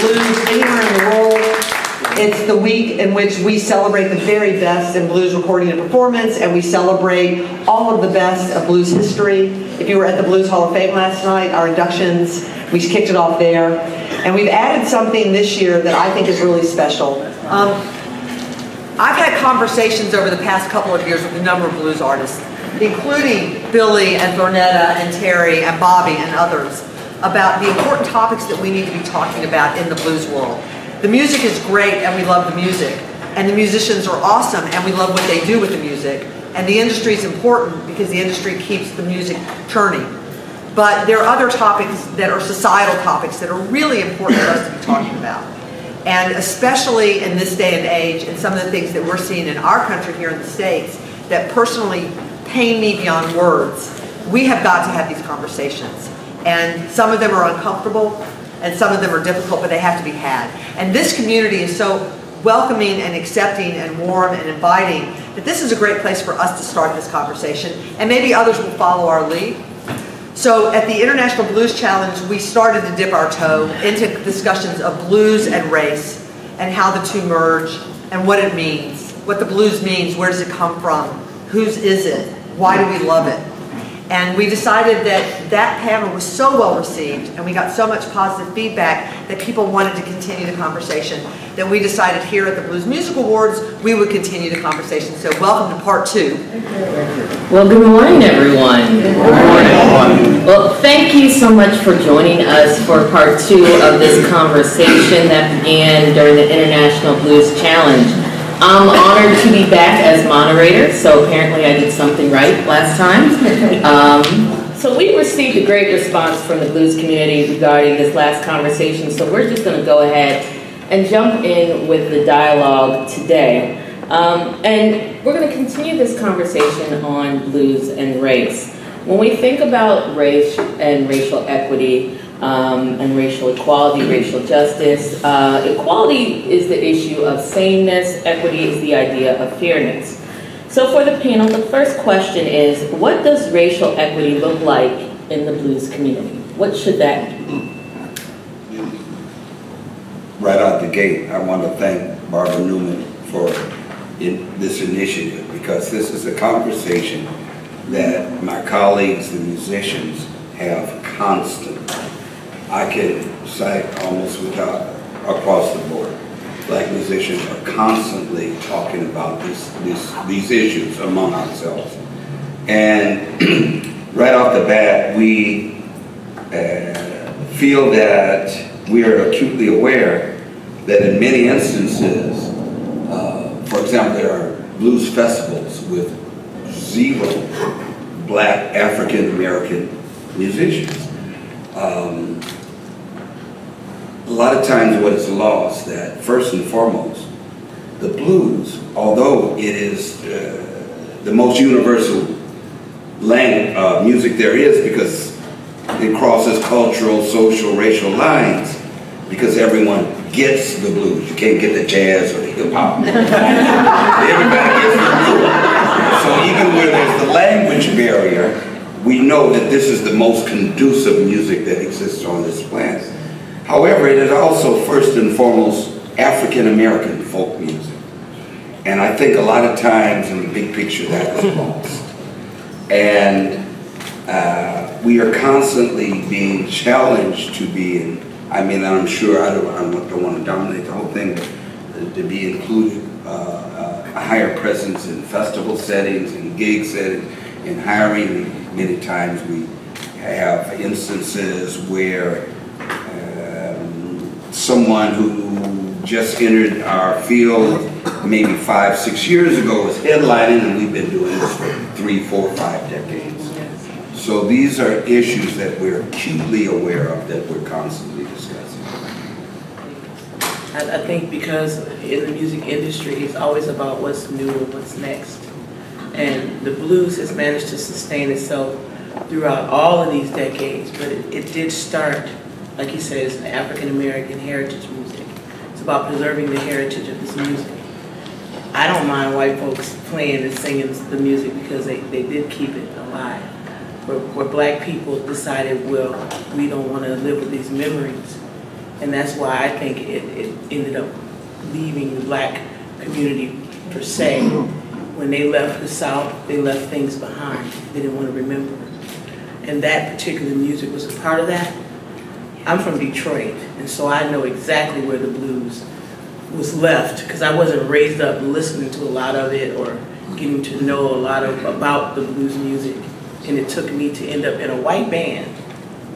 blues anywhere in the world. It's the week in which we celebrate the very best in blues recording and performance, and we celebrate all of the best of blues history. If you were at the Blues Hall of Fame last night, our inductions, we kicked it off there. And we've added something this year that I think is really special. I've had conversations over the past couple of years with a number of blues artists, including Billy and Thornetta and Terrie and Bobby and others, about the important topics that we need to be talking about in the blues world. The music is great and we love the music, and the musicians are awesome and we love what they do with the music, and the industry is important because the industry keeps the music churning. But there are other topics that are societal topics that are really important for us to be talking about. And especially in this day and age, and some of the things that we're seeing in our country here in the States that personally pain me beyond words, we have got to have these conversations. And some of them are uncomfortable, and some of them are difficult, but they have to be had. And this community is so welcoming and accepting and warm and inviting that this is a great place for us to start this conversation, and maybe others will follow our lead. So at the International Blues Challenge, we started to dip our toe into discussions of blues and race and how the two merge and what it means, what the blues means, where does it come from, whose is it, why do we love it? And we decided that that panel was so well received and we got so much positive feedback that people wanted to continue the conversation that we decided here at the Blues Music Awards we would continue the conversation. So welcome to part 2. Well, good morning, everyone. Good morning. Well, thank you so much for joining us for part 2 of this conversation that began during the International Blues Challenge. I'm honored to be back as moderator, so apparently I did something right last time. So we received a great response from the blues community regarding this last conversation, so we're just going to go ahead and jump in with the dialogue today. And we're going to continue this conversation on blues and race. When we think about race and racial equity, and racial equality, racial justice. Equality is the issue of sameness, equity is the idea of fairness. So for the panel, the first question is, what does racial equity look like in the blues community? What should that be? Right out the gate, I want to thank Barbara Newman for this initiative, because this is a conversation that my colleagues, the musicians, have constantly. I can cite almost without across the board. Black musicians are constantly talking about these issues among ourselves. And right off the bat, we feel that we are acutely aware that in many instances, for example, there are blues festivals with 0 Black African American musicians. A lot of times what is lost, that first and foremost, the blues, although it is the most universal music there is, because it crosses cultural, social, racial lines, because everyone gets the blues. You can't get the jazz or the hip hop. Everybody gets the blues. So even where there's the language barrier, we know that this is the most conducive music that exists on this planet. However, it is also first and foremost African-American folk music. And I think a lot of times in the big picture that is lost. And we are constantly being challenged to be in, I mean, I'm sure I don't want to dominate the whole thing, but to be included, a higher presence in festival settings, in gig settings, in hiring. Many times we have instances where someone who just entered our field maybe 5-6 years ago was headlining, and we've been doing this for 3, 4, 5 decades. So these are issues that we're acutely aware of, that we're constantly discussing. I think because in the music industry, it's always about what's new and what's next. And the blues has managed to sustain itself throughout all of these decades, but it did start, like you said, as an African-American heritage music. It's about preserving the heritage of this music. I don't mind white folks playing and singing the music because they did keep it alive. Where black people decided, well, we don't want to live with these memories. And that's why I think it ended up leaving the black community per se. When they left the South, they left things behind. They didn't want to remember. And that particular music was a part of that. I'm from Detroit, and so I know exactly where the blues was left, because I wasn't raised up listening to a lot of it or getting to know a lot about the blues music. And it took me to end up in a white band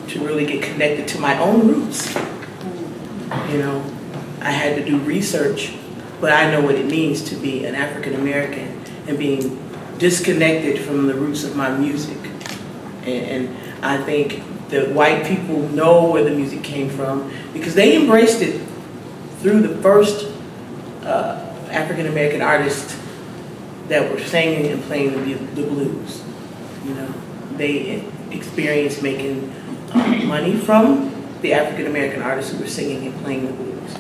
to really get connected to my own roots. You know, I had to do research, but I know what it means to be an African American and being disconnected from the roots of my music. And I think that white people know where the music came from because they embraced it through the first African American artists that were singing and playing the blues. You know, they experienced making money from the African American artists who were singing and playing the blues.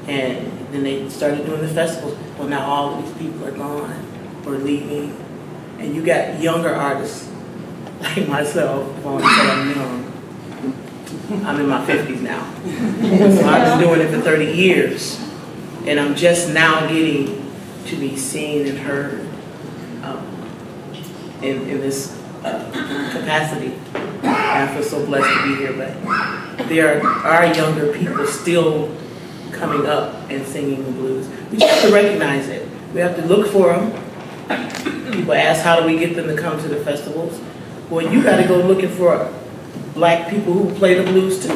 And then they started doing the festivals. Well, now all of these people are gone or leaving. And you got younger artists like myself, I'm young. I'm in my 50s now. So I've been doing it for 30 years. And I'm just now getting to be seen and heard in this capacity. And I feel so blessed to be here, but there are younger people still coming up and singing the blues. We just have to recognize it. We have to look for them. People ask, how do we get them to come to the festivals? Well, you got to go looking for black people who play the blues too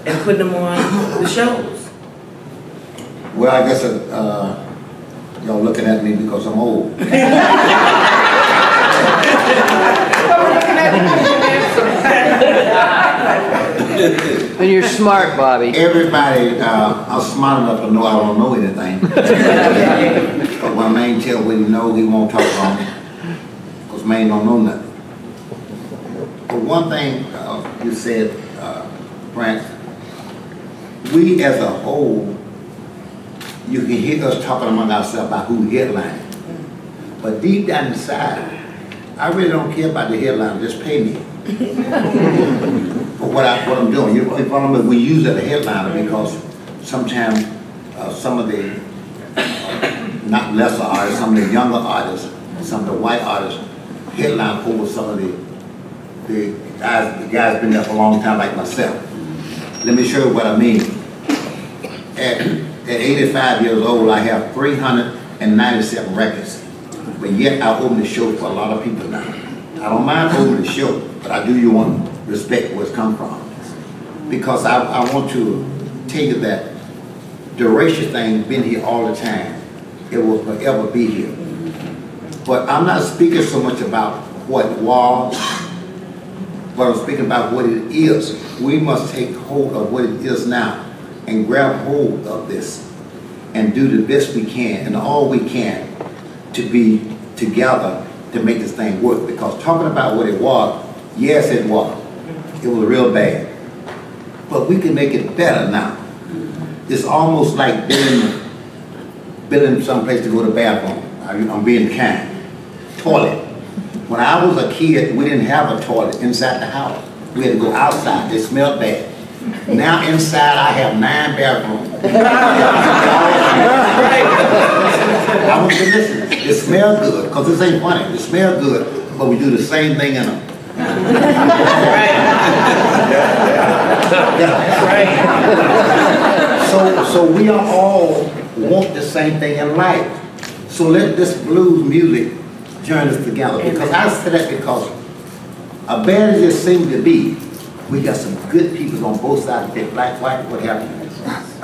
and put them on the shows. Well, I guess y'all looking at me because I'm old. And you're smart, Bobby. Everybody, I'm smart enough to know I don't know anything. But when Maine tells what he know, he won't talk about it. Because Maine don't know nothing. But one thing you said, Trent, we as a whole, you can hear us talking among ourselves about who headlined. But deep down inside, I really don't care about the headline, just pay me. For what I'm doing. You know, we use it as a headliner because sometimes some of the, not lesser artists, some of the younger artists, some of the white artists headline over some of the guys been there for a long time like myself. Let me show you what I mean. At 85 years old, I have 397 records. But yet I open the show for a lot of people now. I don't mind opening the show, but I do you want to respect where it's come from. Because I want to tell you that the racial thing been here all the time. It will forever be here. But I'm not speaking so much about what it was, but I'm speaking about what it is. We must take hold of what it is now and grab hold of this and do the best we can and all we can to be together to make this thing work. Because talking about what it was, yes it was. It was real bad. But we can make it better now. It's almost like being in some place to go to the bathroom. I'm being kind. Toilet. When I was a kid, we didn't have a toilet inside the house. We had to go outside. They smelled bad. Now inside I have 9 bathrooms. I want you to listen. It smells good, because this ain't funny. It smells good, but we do the same thing in them. So we are all want the same thing in life. So let this blues music join us together. Because I say that because as bad as it seems to be, we got some good people on both sides of the fence, black, white, what have you.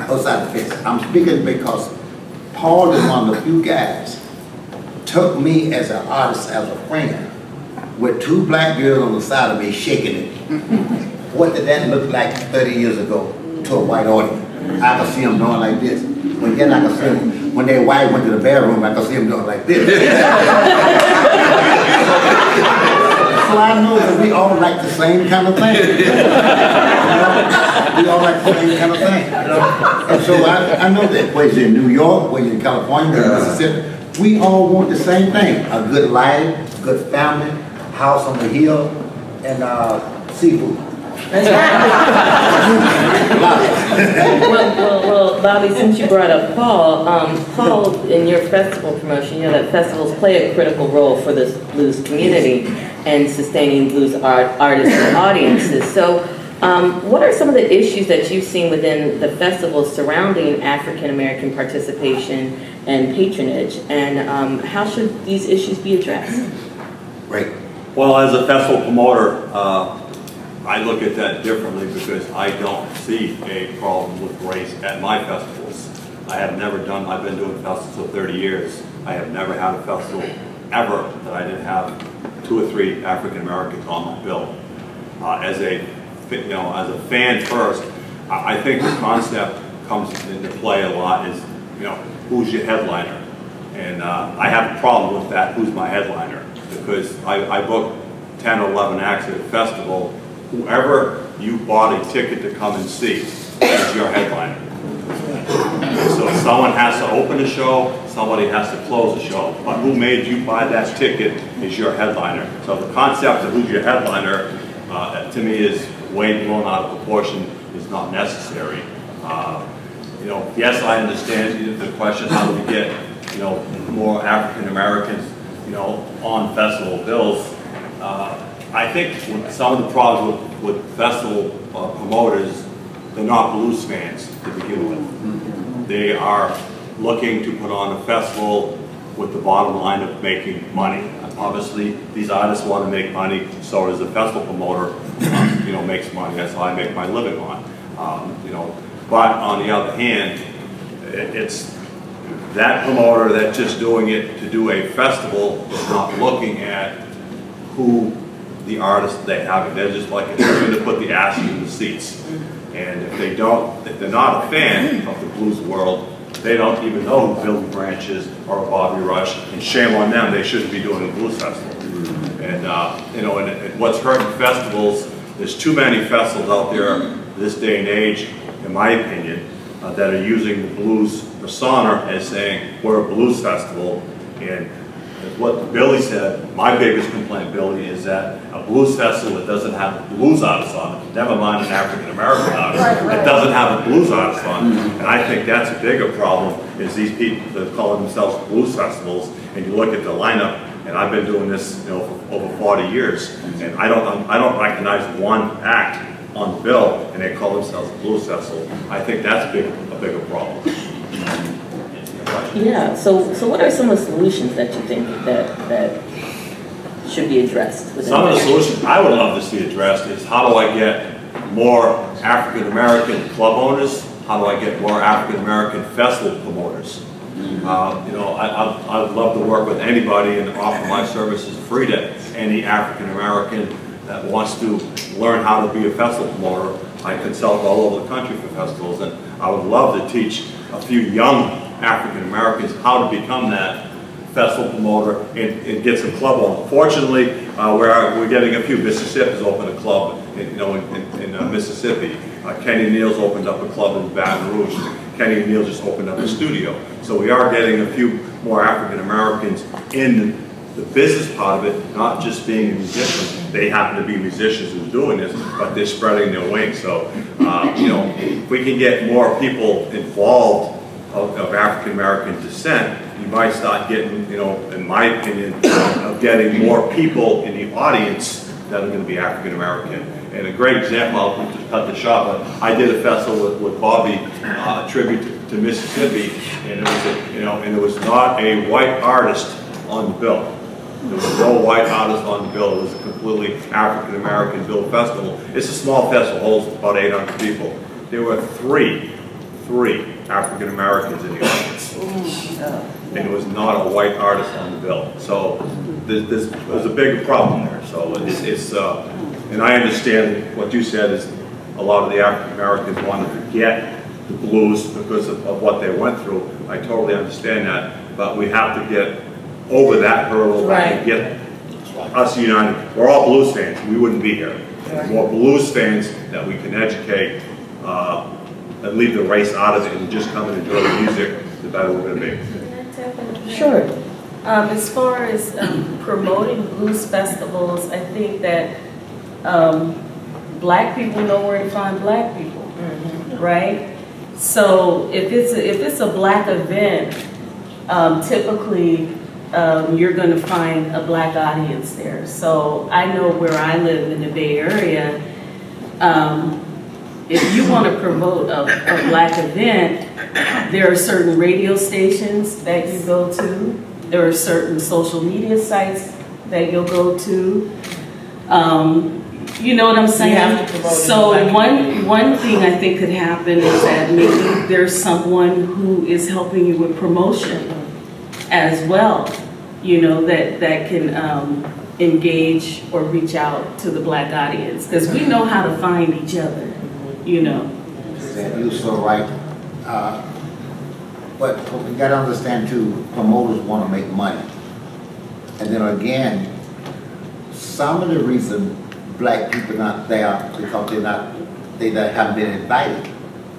Both sides of the fence. I'm speaking because Paul is one of the few guys took me as an artist, as a friend, with 2 black girls on the side of me shaking it. What did that look like 30 years ago to a white audience? I could see them doing like this. When then I could see them, when their wife went to the bedroom, I could see them doing like this. So I know that we all like the same kind of thing. You know? We all like the same kind of thing. You know? And so I know that whether you're in New York, whether you're in California, whether you're in Mississippi, we all want the same thing. A good life, good family, house on the hill, and seafood. Well, Bobby, since you brought up Paul, Paul, in your festival promotion, you know that festivals play a critical role for the blues community and sustaining blues artists and audiences. So, what are some of the issues that you've seen within the festivals surrounding African American participation and patronage, and how should these issues be addressed? Great. Well, as a festival promoter, I look at that differently because I don't see a problem with race at my festivals. I've been doing festivals for 30 years. I have never had a festival ever that I didn't have 2 or 3 African Americans on my bill. As a fan first, I think the concept comes into play a lot is, who's your headliner? And I have a problem with that, who's my headliner? Because I book 10 or 11 acts at a festival. Whoever you bought a ticket to come and see is your headliner. So someone has to open a show, somebody has to close a show. But who made you buy that ticket is your headliner. So the concept of who's your headliner, to me, is way blown out of proportion, is not necessary. Yes, I understand the question, how do we get, more African Americans, on festival bills. I think some of the problems with festival promoters, they're not blues fans to begin with. They are looking to put on a festival with the bottom line of making money. Obviously, these artists want to make money, so does the festival promoter, makes money. That's how I make my living on. But on the other hand, it's that promoter that's just doing it to do a festival is not looking at who the artists they have. They're just like trying to put the asses in the seats. And if they're not a fan of the blues world, they don't even know who Billy Branch is or Bobby Rush, and shame on them, they shouldn't be doing a blues festival. And and what's hurting festivals, there's too many festivals out there this day and age, in my opinion, that are using the blues persona as saying, we're a blues festival. And what Billy said, my biggest complaint, Billy, is that a blues festival that doesn't have blues artists on it, never mind an African American artist, that doesn't have a blues artist on it. And I think that's a bigger problem, is these people that call themselves blues festivals, and you look at the lineup, and I've been doing this for over 40 years, and I don't recognize one act on the bill, and they call themselves a blues festival. I think that's a bigger problem. Yeah, so what are some of the solutions that you think that should be addressed? Some of the solutions I would love to see addressed is, how do I get more African American club owners? How do I get more African American festival promoters? I'd love to work with anybody and offer my services free to any African American that wants to learn how to be a festival promoter. I consult all over the country for festivals, and I would love to teach a few young African Americans how to become that festival promoter and get some club on. Fortunately, we're getting a few. Mississippi's opened a club in Mississippi. Kenny Neal's opened up a club in Baton Rouge. Kenny Neal just opened up a studio. So we are getting a few more African Americans in the business part of it, not just being a musician. They happen to be musicians who's doing this, but they're spreading their wings. So, if we can get more people involved of African American descent, you might start getting, in my opinion, of getting more people in the audience that are going to be African American. And a great example, I'll just cut the shot, but I did a festival with Bobby, a tribute to Mississippi, and it was not a white artist on the bill. There was no white artist on the bill. It was a completely African American bill festival. It's a small festival, holds about 800 people. There were three African Americans in the audience, and it was not a white artist on the bill. So there's a bigger problem there. So and I understand what you said is a lot of the African Americans want to forget the blues because of what they went through. I totally understand that, but we have to get over that hurdle and get us united. We're all blues fans. We wouldn't be here. The more blues fans that we can educate and leave the race out of it and just come and enjoy the music, the better we're going to be. Sure. As far as promoting blues festivals, I think that black people know where to find black people, right? So if it's a black event, typically you're going to find a black audience there. So I know where I live in the Bay Area. If you want to promote a black event, there are certain radio stations that you go to. There are certain social media sites that you'll go to. You know what I'm saying? You have to promote it So in black one thing I think could happen is that maybe there's someone who is helping you with promotion as well, you know, that can engage or reach out to the black audience, because we know how to find each other, you know. You're so right. But we got to understand too, promoters want to make money. And then again, some of the reason black people not there because they haven't been invited.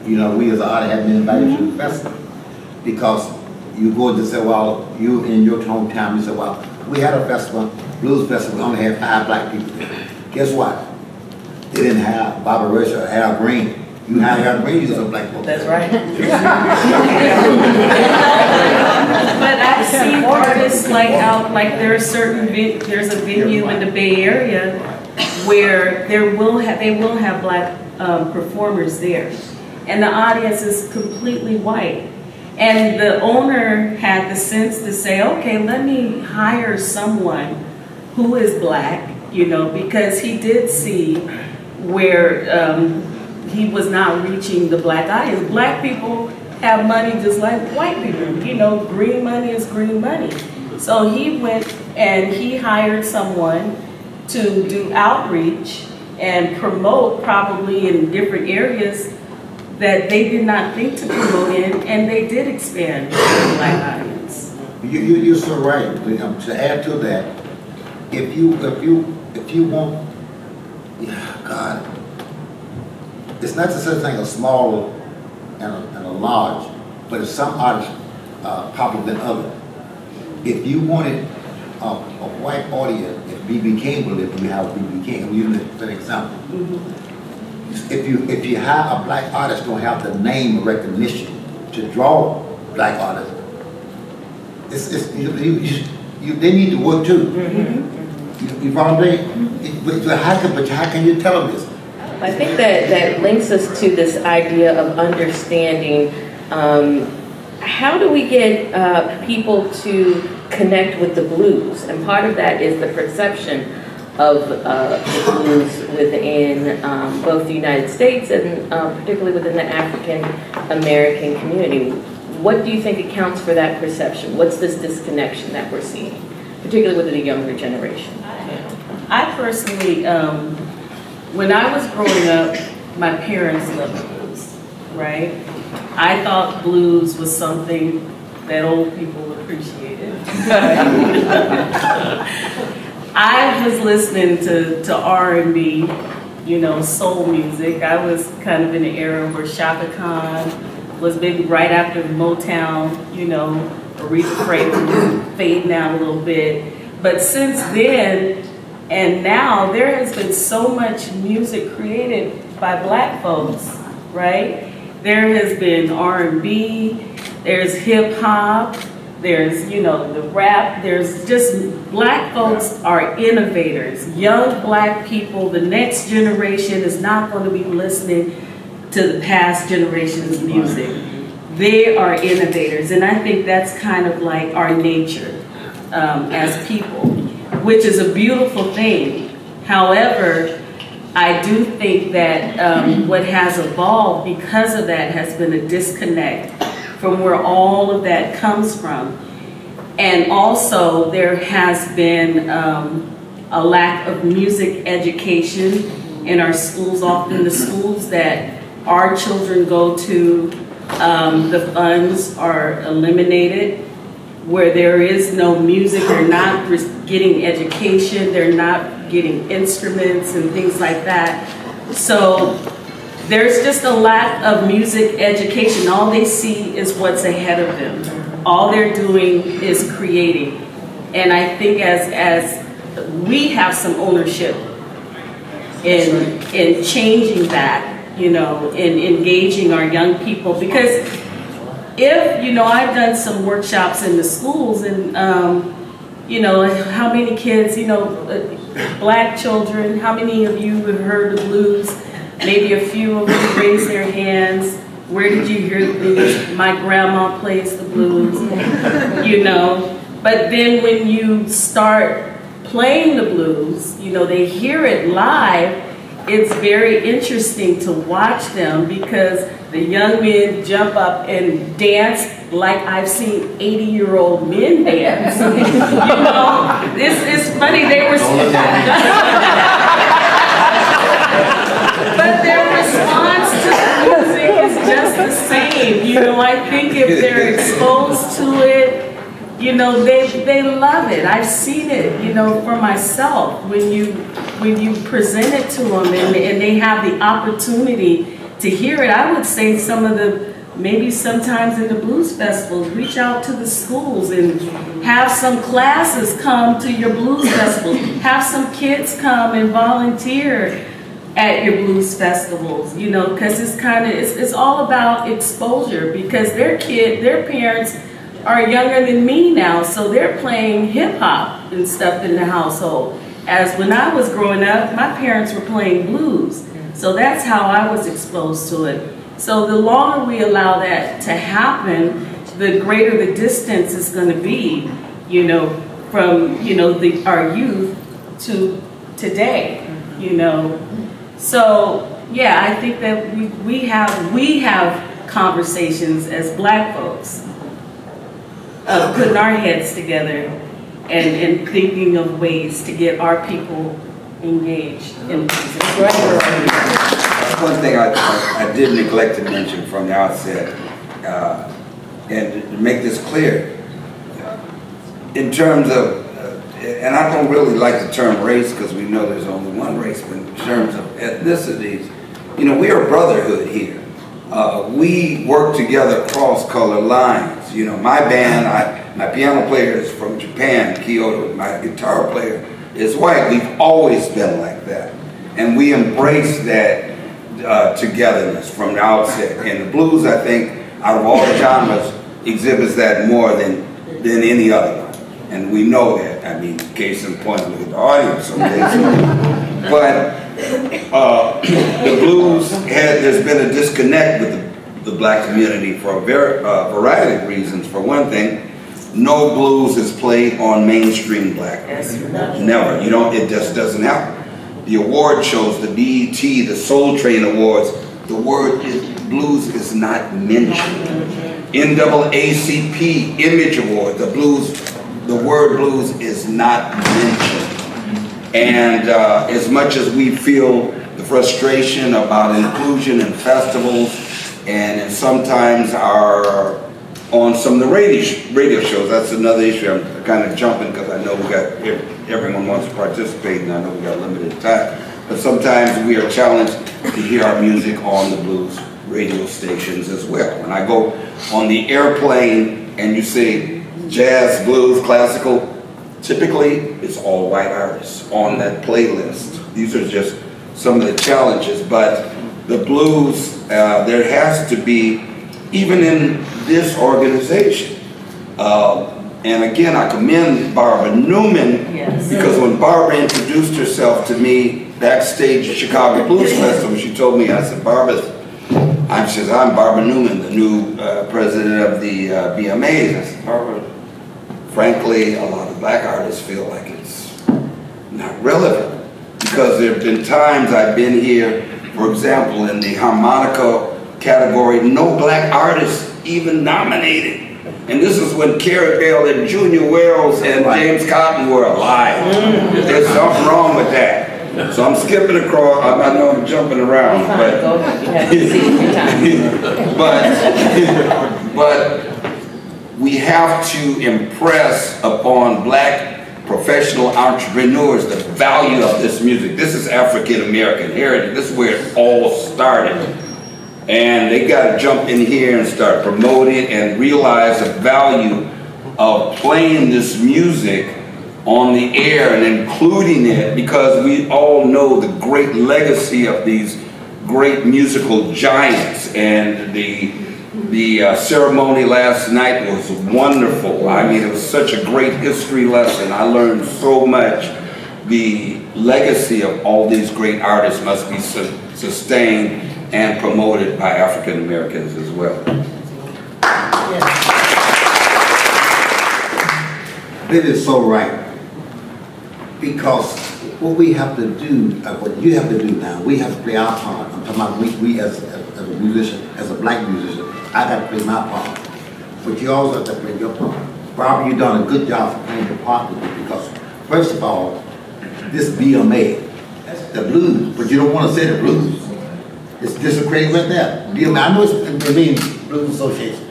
You know, we as an artist haven't been invited to the festival. Because you go to say, well, you in your hometown, you say, well, we had a festival, blues festival, we only had 5 black people there. Guess what? They didn't have Bobby Rush or Al Green. You had Al Green, you was a black folk. That's right. But I've seen artists like there's a venue in the Bay Area where they will have black performers there, and the audience is completely white. And the owner had the sense to say, okay, let me hire someone who is black, you know, because he did see where he was not reaching the black audience. Black people have money just like white people, you know, green money is green money. So he went and he hired someone to do outreach and promote probably in different areas that they did not think to promote in, and they did expand the black audience. You're so right. To add to that, if you want, God, it's not the same thing a small and a large, but it's some artists popular than others. If you wanted a white audience, if B.B. King would live, we have B.B. King, I'm using it for an example. If you hire a black artist, don't have the name recognition to draw black artists, they need to work too. You follow me? But how can you tell them this? I think that links us to this idea of understanding how do we get people to connect with the blues, and part of that is the perception of the blues within both the United States and particularly within the African American community. What do you think accounts for that perception? What's this disconnection that we're seeing, particularly within the younger generation? I personally, when I was growing up, my parents loved blues, right? I thought blues was something that old people appreciated. I was listening to R&B, you know, soul music. I was kind of in the era where Shaka Khan was maybe right after Motown, you know, Aretha Franklin fading out a little bit. But since then and now, there has been so much music created by black folks, right? There has been R&B, there's hip hop, there's, you know, the rap, there's just, black folks are innovators. Young black people, the next generation is not going to be listening to the past generation's music. They are innovators, and I think that's kind of like our nature as people, which is a beautiful thing. However, I do think that what has evolved because of that has been a disconnect from where all of that comes from. And also there has been a lack of music education in our schools. Often the schools that our children go to, the funds are eliminated. Where there is no music, they're not getting education, they're not getting instruments and things like that. So there's just a lack of music education. All they see is what's ahead of them. All they're doing is creating. And I think as we have some ownership in changing that, you know, in engaging our young people. Because if, you know, I've done some workshops in the schools and, you know, how many kids, you know, black children, how many of you have heard the blues? Maybe a few of them raise their hands. Where did you hear the blues? My grandma plays the blues, you know. But then when you start playing the blues, you know, they hear it live, it's very interesting to watch them because the young men jump up and dance like I've seen 80-year-old men dance. You know, it's funny, they were, but their response to the music is just the same. You know, I think if they're exposed to it, you know, they love it. I've seen it, you know, for myself when you present it to them and they have the opportunity to hear it. I would say some of the, maybe sometimes in the blues festivals, reach out to the schools and have some classes come to your blues festivals. Have some kids come and volunteer at your blues festivals, you know, because it's all about exposure because their parents are younger than me now, so they're playing hip hop and stuff in the household. As when I was growing up, my parents were playing blues. So that's how I was exposed to it. So the longer we allow that to happen, the greater the distance is going to be, you know, from, you know, our youth to today, you know. So yeah, I think that we have conversations as black folks of putting our heads together and thinking of ways to get our people engaged in music. One thing I did neglect to mention from the outset, and to make this clear, in terms of, and I don't really like the term race because we know there's only one race, but in terms of ethnicities, you know, we are a brotherhood here. We work together across color lines. You know, my band, my piano player is from Japan, Keynote, my guitar player is white. We've always been like that. And we embrace that togetherness from the outset. And the blues, I think, out of all the genres, exhibits that more than any other one. And we know that. I mean, case in point, look at the audience someday. But the blues, there's been a disconnect with the black community for a variety of reasons. For one thing, no blues is played on mainstream black radio. Never. You don't. It just doesn't happen. The award shows, the BET, the Soul Train Awards, the word blues is not mentioned. NAACP Image Award, the word blues is not mentioned. And as much as we feel the frustration about inclusion in festivals, and sometimes on some of the radio shows, that's another issue. I'm kind of jumping because I know everyone wants to participate and I know we got limited time. But sometimes we are challenged to hear our music on the blues radio stations as well. When I go on the airplane and you say jazz, blues, classical, typically it's all white artists on that playlist. These are just some of the challenges, but the blues, there has to be, even in this organization, and again, I commend Barbara Newman, Yes. because when Barbara introduced herself to me backstage at Chicago Blues Festival, she told me, I said, she says, I'm Barbara Newman, the new president of the BMAs. I said, Barbara, frankly, a lot of black artists feel like it's not relevant, because there have been times I've been here, for example, in the harmonica category, no black artists even nominated. And this is when Carrie Bell and Junior Wells and James Cotton were alive. There's something wrong with that. So I'm skipping across, I know I'm jumping around, but we have to impress upon black professional entrepreneurs the value of this music. This is African American heritage. This is where it all started. And they got to jump in here and start promoting and realize the value of playing this music on the air and including it, because we all know the great legacy of these great musical giants. And the ceremony last night was wonderful. I mean, it was such a great history lesson. I learned so much. The legacy of all these great artists must be sustained and promoted by African Americans as well. It is so right. Because what we have to do, what you have to do now, we have to play our part. I'm talking about we as a musician, as a black musician, I got to play my part. But you also have to play your part. Barbara, you've done a good job for playing your part with it, because first of all, this BMA, that's the blues, but you don't want to say the blues. It's discredited right there. BMA, I know it means Blues Association,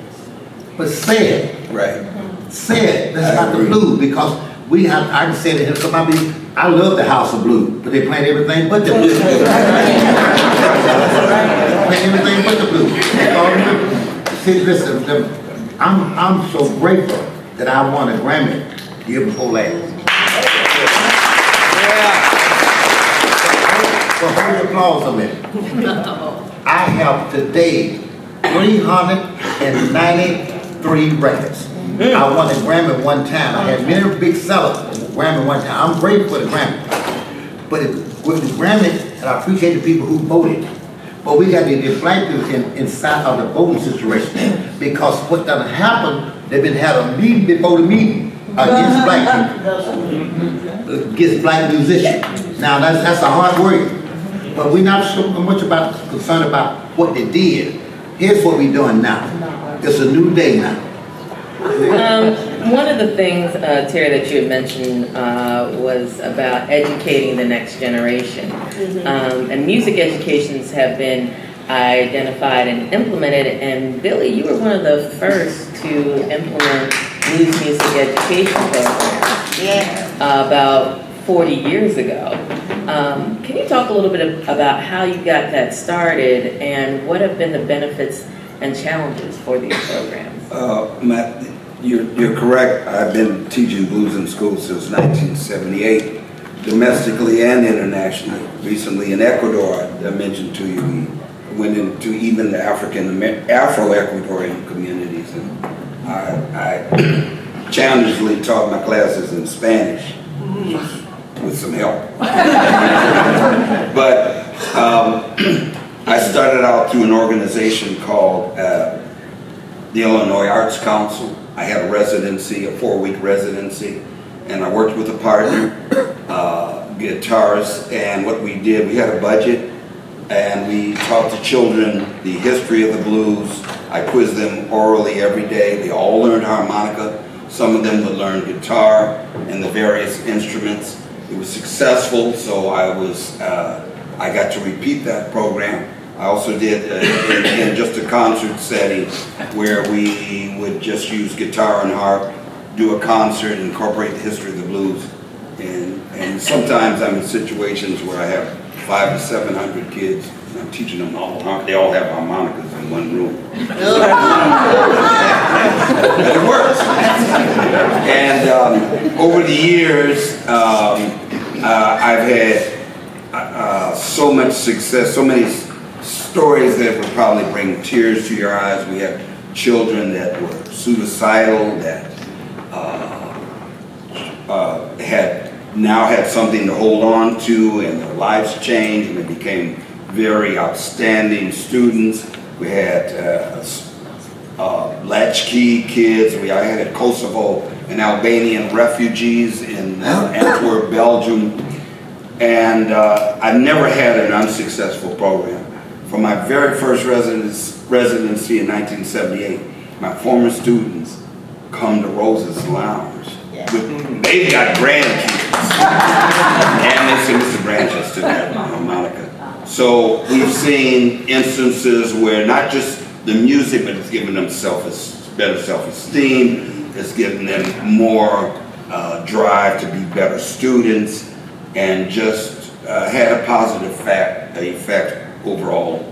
but say it. Right. Say it. That's not the blues, because we have, I can say to him, somebody, I love the House of Blues, but they playing everything but the blues. Playing everything but the blues. See, listen, I'm so grateful that I won a Grammy the year before last. So hold your applause a minute. I have today 393 records. I won a Grammy one time. I had many big sellers Grammy one time. I'm grateful for the Grammy. But with the Grammy, and I appreciate the people who voted, but we got to get black people inside of the voting situation, because what doesn't happen, they've been had a meeting before the meeting against black people, against black musicians. Now that's a hard word, but we're not so much concerned about what they did. Here's what we're doing now. It's a new day now. One of the things, Terrie, that you had mentioned was about educating the next generation. And music educations have been identified and implemented. And Billy, you were one of the first to implement blues music education programs about 40 years ago. Can you talk a little bit about how you got that started and what have been the benefits and challenges for these programs? Matt, you're correct. I've been teaching blues in schools since 1978, domestically and internationally. Recently in Ecuador, I mentioned to you, we went into even the Afro-Ecuadorian communities, and I challengingly taught my classes in Spanish with some help. But I started out through an organization called the Illinois Arts Council. I had a residency, a 4-week residency, and I worked with a partner, guitarists, and what we did, we had a budget, and we taught the children the history of the blues. I quizzed them orally every day. They all learned harmonica. Some of them would learn guitar and the various instruments. It was successful, so I got to repeat that program. I also did in just a concert setting where we would just use guitar and harp, do a concert, incorporate the history of the blues. And sometimes I'm in situations where I have 500 to 700 kids, and I'm teaching them all, they all have harmonicas in one room. But it works. And over the years, I've had so much success, so many stories that would probably bring tears to your eyes. We have children that were suicidal, that had something to hold on to, and their lives changed, and they became very outstanding students. We had latchkey kids. I had Kosovo and Albanian refugees in Antwerp, Belgium, and I've never had an unsuccessful program. For my very first residency in 1978, my former students come to Rose's Lounge. They've got grandkids. And they say, Mr. Branch has to have my harmonica. So we've seen instances where not just the music, but it's given them better self-esteem, it's given them more drive to be better students, and just had a positive effect overall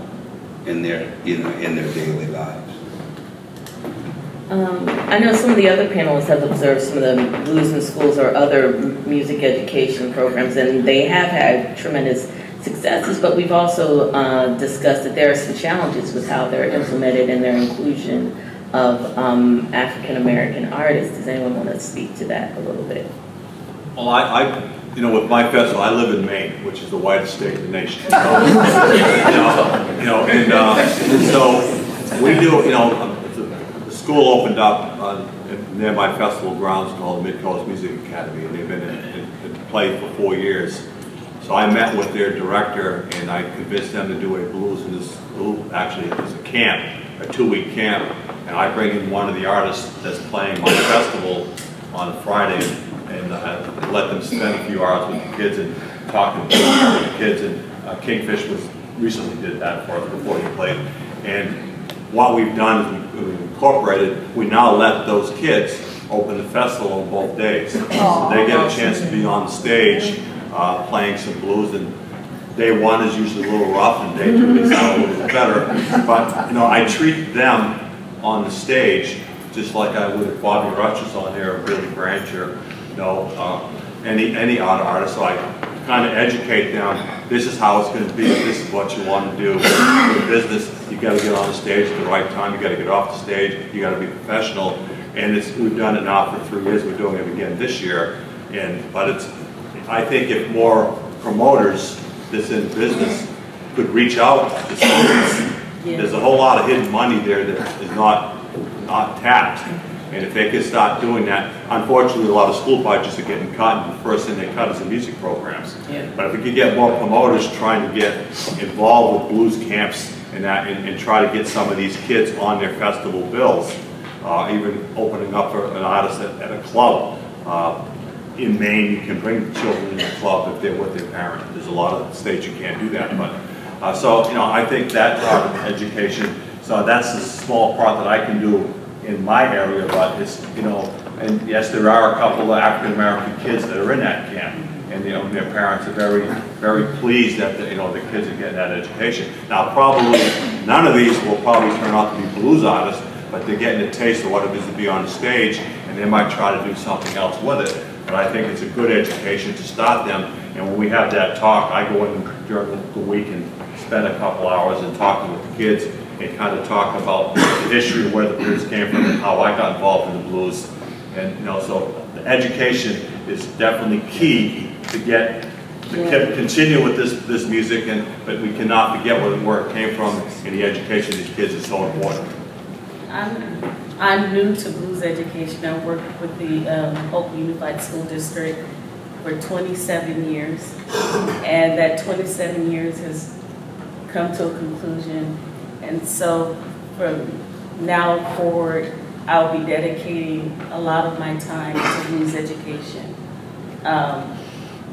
in their daily lives. I know some of the other panelists have observed some of the blues in schools or other music education programs, and they have had tremendous successes, but we've also discussed that there are some challenges with how they're implemented and their inclusion of African American artists. Does anyone want to speak to that a little bit? Well, with my festival, I live in Maine, which is the whitest state in the nation. So, so we do, the school opened up near my festival grounds called Mid-Coast Music Academy, and they've been in play for 4 years. So I met with their director, and I convinced them to do a blues in this school. Actually, it was a camp, a 2-week camp, and I bring in one of the artists that's playing my festival on Friday, and let them spend a few hours with the kids and talk to the kids. And Kingfish recently did that for us before he played. And what we've done is we've incorporated. We now let those kids open the festival on both days, so they get a chance to be on the stage playing some blues. And day one is usually a little rough, and day two they sound a little bit better. But I treat them on the stage just like I would if Bobby Rush was on there, or Billy Branch, or any other artist. So I kind of educate them. This is how it's going to be. This is what you want to do. In business, you got to get on the stage at the right time. You got to get off the stage. You got to be professional. And we've done it now for 3 years. We're doing it again this year. I think if more promoters that's in business could reach out to students, there's a whole lot of hidden money there that is not tapped. And if they could start doing that, unfortunately, a lot of school budgets are getting cut, and the first thing they cut is the music programs. Yeah. But if we could get more promoters trying to get involved with blues camps and try to get some of these kids on their festival bills, even opening up for an artist at a club. In Maine, you can bring children in the club if they're with their parent. There's a lot of states you can't do that, but I think that part of education. So that's a small part that I can do in my area, but it's, and yes, there are a couple of African American kids that are in that camp, and their parents are very, very pleased that the kids are getting that education. Now, probably none of these will probably turn out to be blues artists, but they're getting a taste of what it is to be on the stage, and they might try to do something else with it. But I think it's a good education to start them. And when we have that talk, I go in during the week and spend a couple hours and talking with the kids and kind of talk about the history of where the blues came from and how I got involved in the blues. And so the education is definitely key to continue with this music, but we cannot forget where it came from, and the education of these kids is so important. I'm new to blues education. I worked with the Hope Unified School District for 27 years, and that 27 years has come to a conclusion. And so from now forward, I'll be dedicating a lot of my time to blues education. And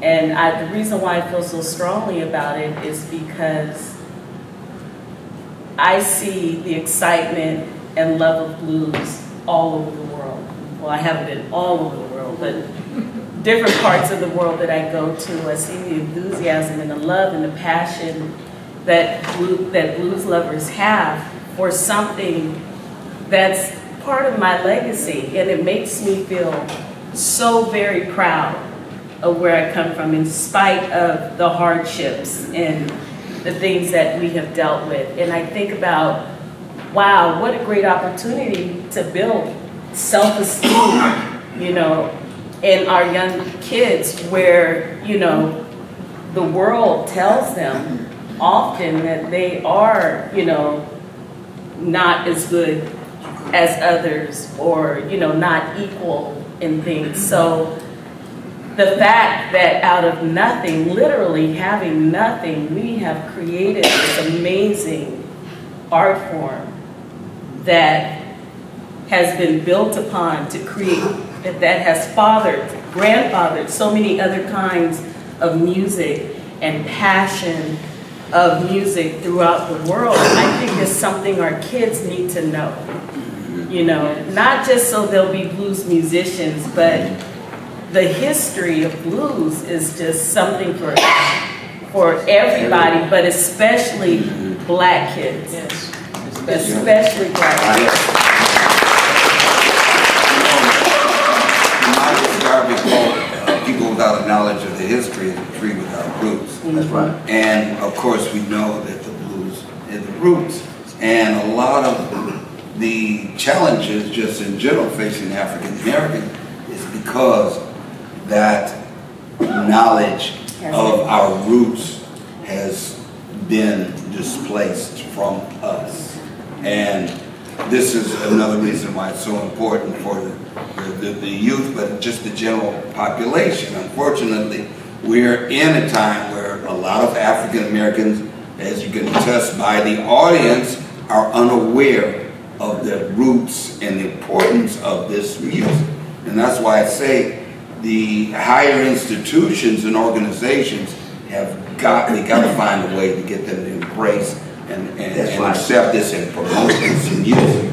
the reason why I feel so strongly about it is because I see the excitement and love of blues all over the world. Well, I haven't been all over the world, but different parts of the world that I go to, I see the enthusiasm and the love and the passion that blues lovers have for something that's part of my legacy, and it makes me feel so very proud of where I come from, in spite of the hardships and the things that we have dealt with. And I think about, wow, what a great opportunity to build self-esteem, in our young kids, where, the world tells them often that they are, not as good as others, or, not equal in things. So the fact that out of nothing, literally having nothing, we have created this amazing art form that has been built upon to create, that has grandfathered so many other kinds of music and passion of music throughout the world. I think it's something our kids need to know. Not just so they'll be blues musicians, but the history of blues is just something for everybody, but especially Black kids. Yes. Especially Black kids. without a knowledge of the history is a tree without roots. That's right. And of course, we know that the blues is the roots. And a lot of the challenges just in general facing African Americans is because that knowledge of our roots has been displaced from us. And this is another reason why it's so important for the youth, but just the general population. Unfortunately, we're in a time where a lot of African Americans, as you can attest by the audience, are unaware of the roots and the importance of this music. And that's why I say the higher institutions and organizations we got to find a way to get them to embrace and accept this and promote this music.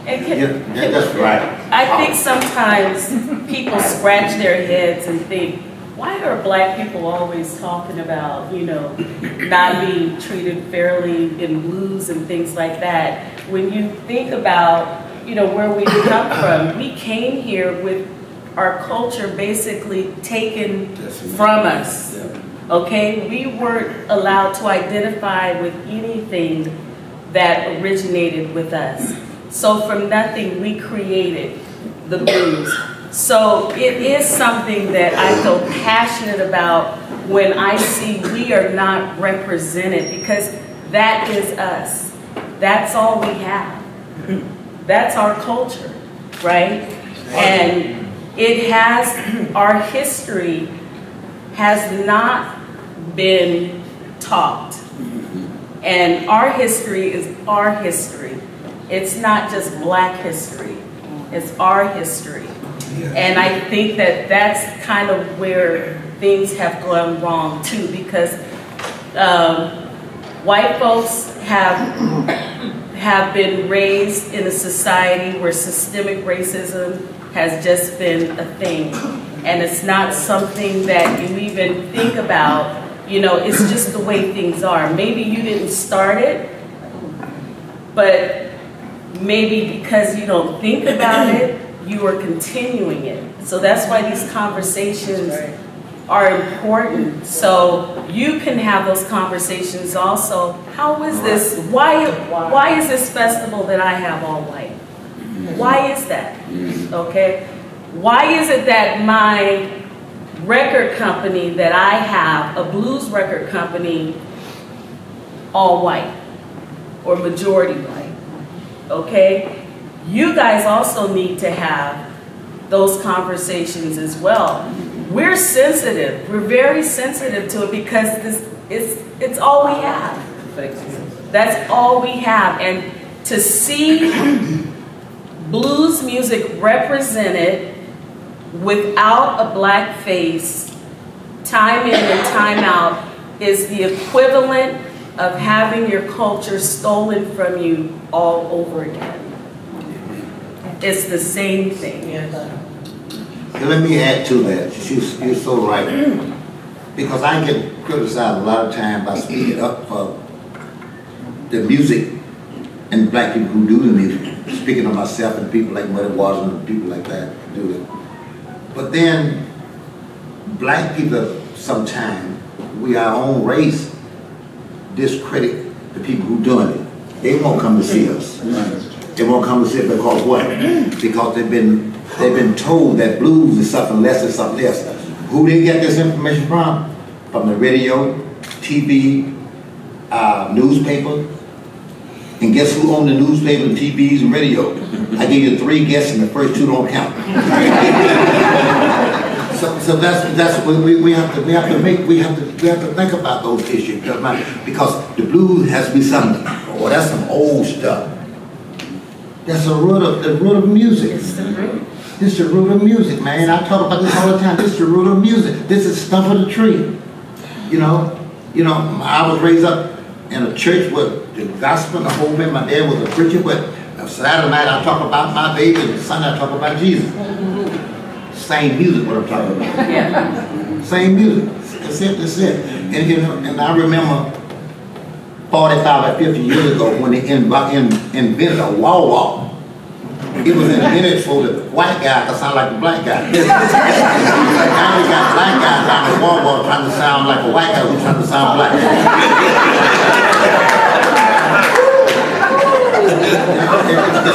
And That's right. I think sometimes people scratch their heads and think, why are black people always talking about, not being treated fairly in blues and things like that? When you think about, where we come from, we came here with our culture basically taken from us. Okay? We weren't allowed to identify with anything that originated with us. So from nothing, we created the blues. So it is something that I feel passionate about when I see we are not represented, because that is us. That's all we have. That's our culture, right? And our history has not been taught. And our history is our history. It's not just black history, it's our history. And I think that that's kind of where things have gone wrong too, because white folks have been raised in a society where systemic racism has just been a thing. And it's not something that you even think about, it's just the way things are. Maybe you didn't start it, but maybe because you don't think about it, you are continuing it. So that's why these conversations are important. So you can have those conversations also. How is this? Why is this festival that I have all white? Why is that? Okay? Why is it that my record company that I have, a blues record company, all white or majority white? Okay? You guys also need to have those conversations as well. We're sensitive. We're very sensitive to it because it's all we have. That's all we have. And to see blues music represented without a black face, time in and time out, is the equivalent of having your culture stolen from you all over again. It's the same thing. So let me add to that. You're so right. Because I get criticized a lot of time by speaking up for the music and black people who do the music. Speaking of myself and people like Muddy Waters and people like that do it. But then black people sometimes, we our own race, discredit the people who doing it. They won't come to see us. They won't come to see it because what? Because they've been told that blues is something less than something else. Who they get this information from? From the radio, TV, newspaper. And guess who owned the newspaper, and TVs, and radio? I give you 3 guesses, and the first 2 don't count. So that's what we have to think about those issues because the blues has to be something. Oh, that's some old stuff. That's the root of music. This is the root of music, man. I talk about this all the time. This is the root of music. This is stuff of the tree. I was raised up in a church with the gospel and the whole man. My dad was a preacher, but Saturday night I talk about my baby, and Sunday I talk about Jesus. Same music, what I'm talking about. Yeah. Same music. That's it. And I remember 45 or 50 years ago when they invented a wah-wah. It was invented for the white guy to sound like the black guy. Like now we got black guys down the wall trying to sound like a white guy who's trying to sound black.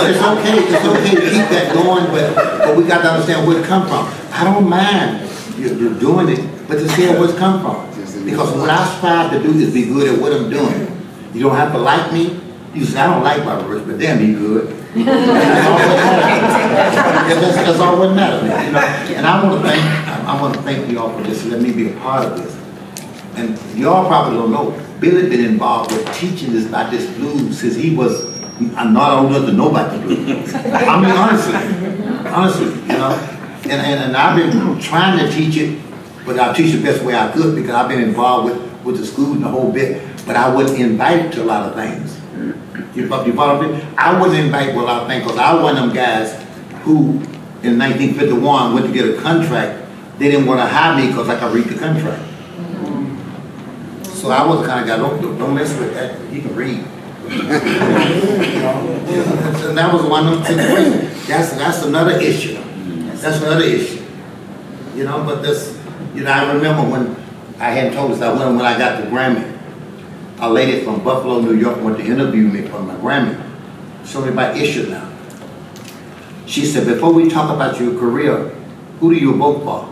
It's okay to keep that going, but we got to understand where it come from. I don't mind you're doing it, but to see where it's come from. Because what I strive to do is be good at what I'm doing. You don't have to like me. You say, I don't like Bobby Rich, but damn, he good. That's all what matters. You know? And I want to thank you all for this. Let me be a part of this. And y'all probably don't know, Billy been involved with teaching this about this blues since he was not old enough to know about the blues. I mean, honestly, you know. And I've been trying to teach it, but I teach the best way I could because I've been involved with the school and the whole bit. But I wasn't invited to a lot of things. You follow me? I wasn't invited to a lot of things because I was one of them guys who, in 1951, went to get a contract. They didn't want to hire me because I could read the contract. So I was the kind of guy, don't mess with that. He can read. And that was one of them situations. That's another issue. That's another issue. You know, but this, you know, I remember when I hadn't told us, when I got the Grammy, a lady from Buffalo, New York went to interview me for my Grammy. Showed me my issue now. She said, before we talk about your career, who do you vote for?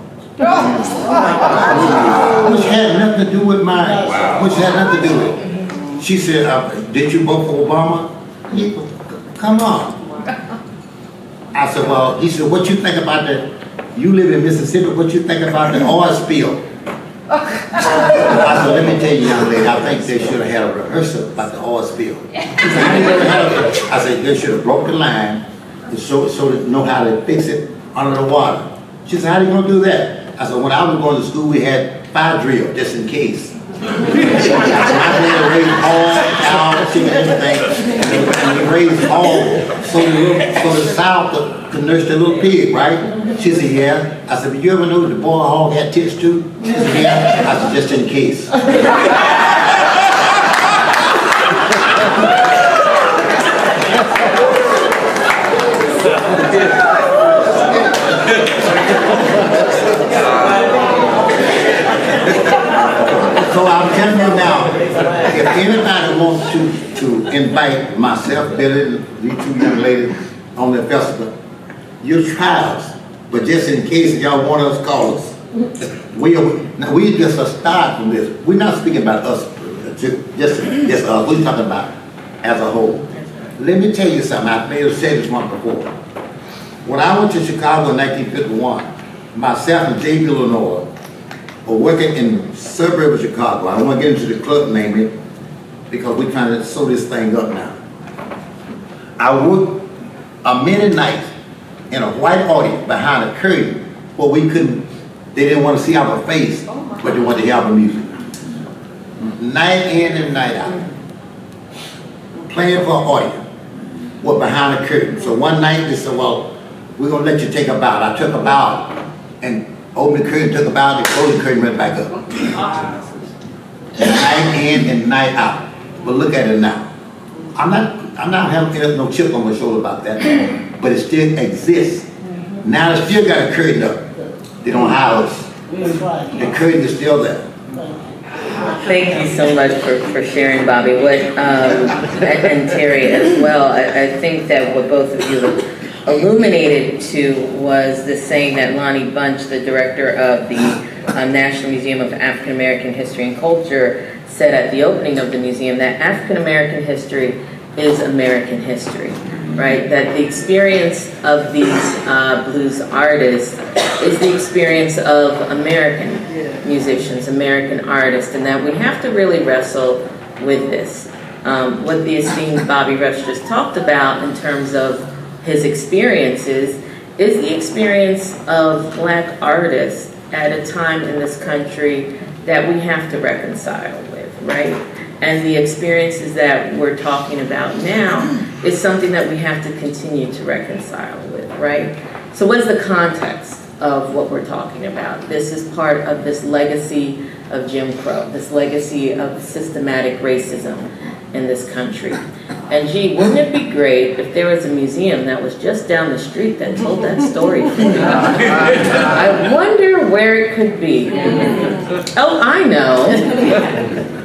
Which had nothing to do with mine. Which had nothing to do with it. She said, did you vote for Obama? Yeah, come on. I said, well, he said, what you think about that? You live in Mississippi, what you think about the oil spill? I said, let me tell you, young lady, I think they should have had a rehearsal about the oil spill. She said, I said, they should have broke the line so they know how to fix it under the water. She said, how are you going to do that? I said, when I was going to school, we had fire drill, just in case. I raised all, cow, chicken, everything, and we raised all so the South could nurse their little pig, right? She said, yeah. I said, but you ever know that the boy hog had tits too? She said, yeah. I said, just in case. So I'm telling you now, if anybody wants to invite myself, Billy, these two young ladies on the festival, your trials, but just in case y'all want us, call us. We just a start from this. We're not speaking about us, just us. We're talking about as a whole. Let me tell you something. I may have said this one before. When I went to Chicago in 1951, myself and J.B. Noelle were working in the suburb of Chicago. I don't want to get into the club name because we're trying to sew this thing up now. I worked a minute night in a white audience behind a curtain where we couldn't, they didn't want to see our face, but they wanted to hear our music. Night in and night out. Playing for an audience. We're behind a curtain. So one night they said, well, we're going to let you take a bow. I took a bow and opened the curtain, took a bow, and closed the curtain, went back up. Night in and night out. But look at it now. I'm not having no chip on my shoulder about that, but it still exists. Now they still got a curtain up. They don't hire us. The curtain is still there. Thank you so much for sharing, Bobby. And Terrie as well. I think that what both of you illuminated to was the saying that Lonnie Bunch, the director of the National Museum of African American History and Culture, said at the opening of the museum that African American history is American history, right? That the experience of these blues artists is the experience of American musicians, American artists, and that we have to really wrestle with this. What the esteemed Bobby Rush just talked about in terms of his experiences is the experience of Black artists at a time in this country that we have to reconcile with, right? And the experiences that we're talking about now is something that we have to continue to reconcile with, right? So what is the context of what we're talking about? This is part of this legacy of Jim Crow, this legacy of systematic racism in this country. And gee, wouldn't it be great if there was a museum that was just down the street that told that story for you? I wonder where it could be. Oh, I know.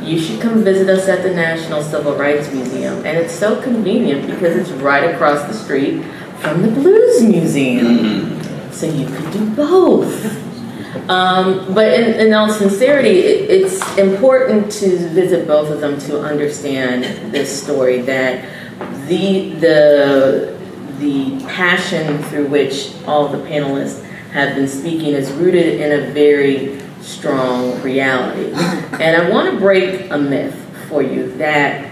You should come visit us at the National Civil Rights Museum. And it's so convenient because it's right across the street from the Blues Museum. So you could do both. But in all sincerity, it's important to visit both of them to understand this story, that the passion through which all of the panelists have been speaking is rooted in a very strong reality. And I want to break a myth for you that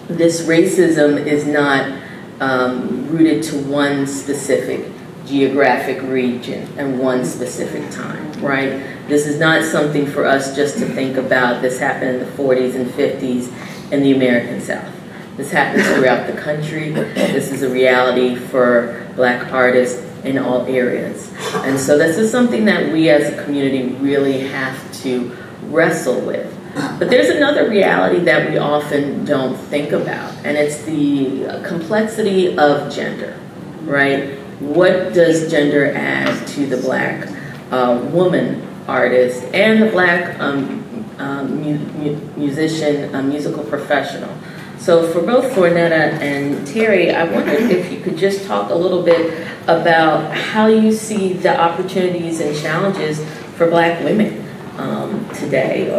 this racism is not rooted to one specific geographic region and one specific time, right? This is not something for us just to think about. This happened in the 40s and 50s in the American South. This happens throughout the country. This is a reality for Black artists in all areas. And so this is something that we as a community really have to wrestle with. But there's another reality that we often don't think about, and it's the complexity of gender, right? What does gender add to the Black woman artist and the Black musician, musical professional? So for both Thornetta and Terrie, I wondered if you could just talk a little bit about how you see the opportunities and challenges for Black women today,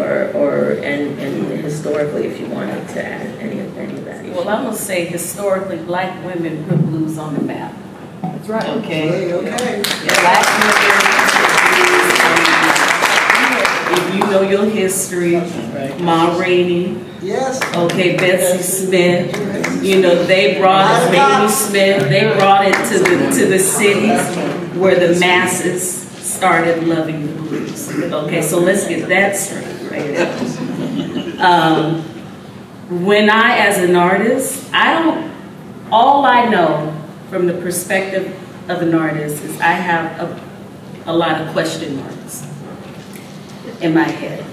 and historically, if you wanted to add any of that. Well, I'm gonna say historically, Black women put blues on the map. That's right. Okay. Okay. Black women, if you know your history, Ma Rainey, Yes. okay, Betsy Smith, you know, they brought it, Mamie Smith, they brought it to the cities where the masses started loving the blues. Okay, so let's get that straight, right? When I, as an artist, all I know from the perspective of an artist is I have a lot of question marks in my head.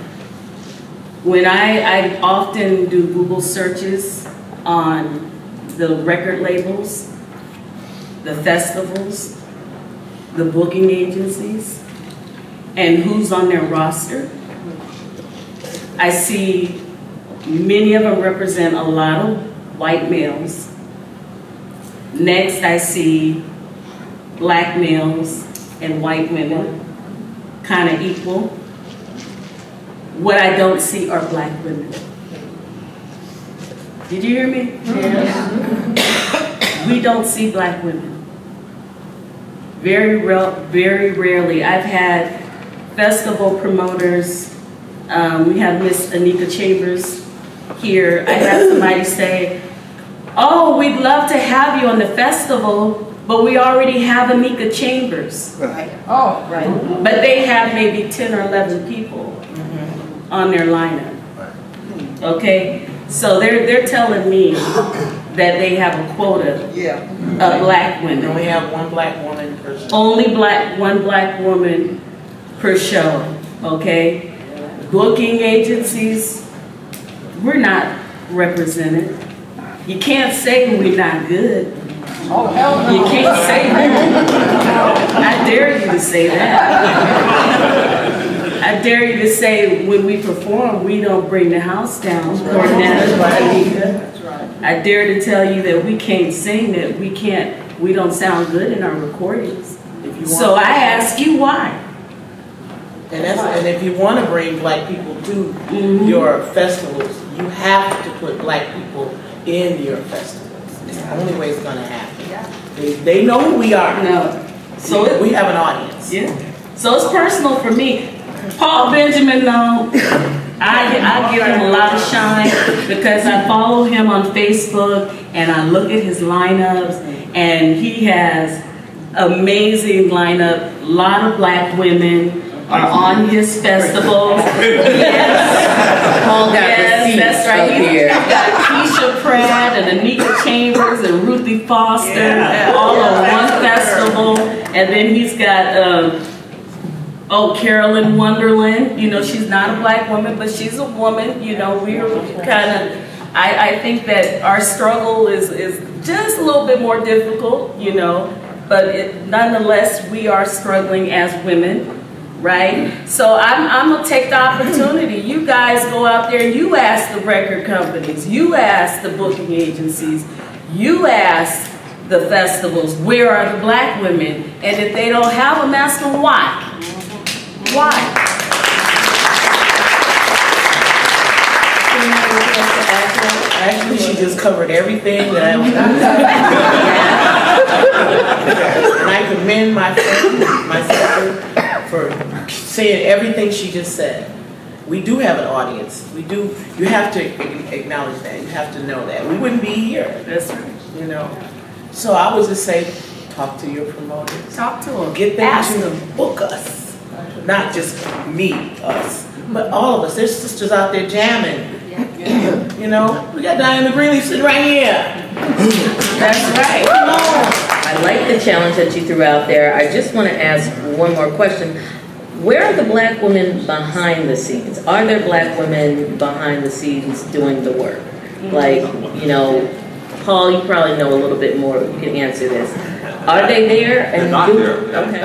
When I often do Google searches on the record labels, the festivals, the booking agencies, and who's on their roster, I see many of them represent a lot of white males. Next, I see Black males and white women, kind of equal. What I don't see are Black women. Did you hear me? Yeah. We don't see Black women. Very rarely. I've had festival promoters. We have Miss Anika Chambers here. I had somebody say, "Oh, we'd love to have you on the festival, but we already have Anika Chambers." Right. Oh, right. But they have maybe 10 or 11 people on their lineup. Okay, so they're telling me that they have a quota of Black women. We only have one Black woman per show. Only one Black woman per show. Okay, booking agencies, we're not represented. You can't say we're not good. Oh, hell no. You can't say that. I dare you to say that. I dare you to say when we perform, we don't bring the house down. Thornetta, That's right. I dare to tell you that we can't sing, that we don't sound good in our recordings. So I ask you why. And if you want to bring Black people to your festivals, you have to put Black people in your festivals. It's the only way it's going to happen. They know who we are. No. So we have an audience. Yeah. So it's personal for me. Paul Benjamin, though, I give him a lot of shine because I follow him on Facebook and I look at his lineups, and he has amazing lineup. A lot of Black women are on his festivals. Yes. Paul got receipts that's right. up He's here. got Keisha Pratt and Anika Chambers and Ruthie Foster all on one festival. And then he's got Carolyn Wonderland. You know, she's not a Black woman, but she's a woman. You know, we're kind of I think that our struggle is just a little bit more difficult, you know, but nonetheless, we are struggling as women, right? So I'm gonna take the opportunity. You guys go out there, you ask the record companies, you ask the booking agencies, you ask the festivals, where are the black women? And if they don't have them, ask them why. Why? Actually, she just covered everything that I was and I commend my sister for saying everything she just said. We do have an audience. We do. You have to acknowledge that. You have to know that. We wouldn't be here. That's right. You know. So I would just say, talk to your promoters. Talk to them. Get them Ask to them. book us. Not just me, us, but all of us. There's sisters out there jamming. You know, we got Diana Greenleaf sitting right here. That's right. Come on. I like the challenge that you threw out there. I just want to ask one more question. Where are the black women behind the scenes? Are there black women behind the scenes doing the work? Like, you know, Paul, you probably know a little bit more. You can answer this. Are they there? They're not there.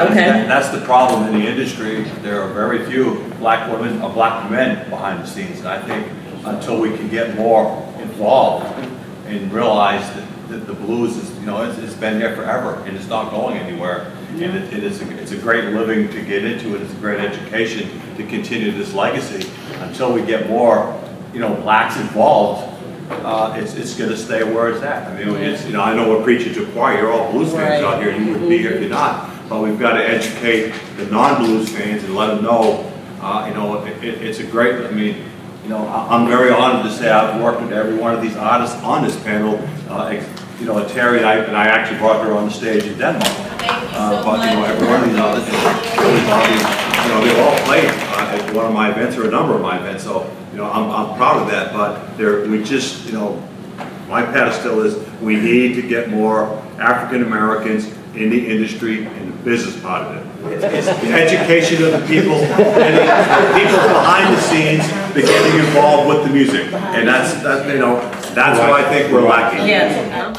Okay. That's the problem in the industry. There are very few black women or black men behind the scenes. And I think until we can get more involved and realize that the blues is, you know, it's been there forever and it's not going anywhere. And it's a great living to get into it. It's a great education to continue this legacy. Until we get more, you know, blacks involved, it's going to stay where it's at. I mean, it's, you know, I know we're preaching to choir. You're all blues fans out here. You wouldn't be here if you're not. But we've got to educate the non-blues fans and let them know, you know, it's a great. I mean, you know, I'm very honored to say I've worked with every one of these artists on this panel. You know, Terrie and I actually brought her on the stage in Denmark. But you know, every one of these artists, you know, they all played at one of my events or a number of my events. So you know, I'm proud of that. But we just, you know, my pedestal is we need to get more African Americans in the industry and the business part of it. It's the education of the people and the people behind the scenes that getting involved with the music, and that's you know, that's what I think we're lacking. Yeah.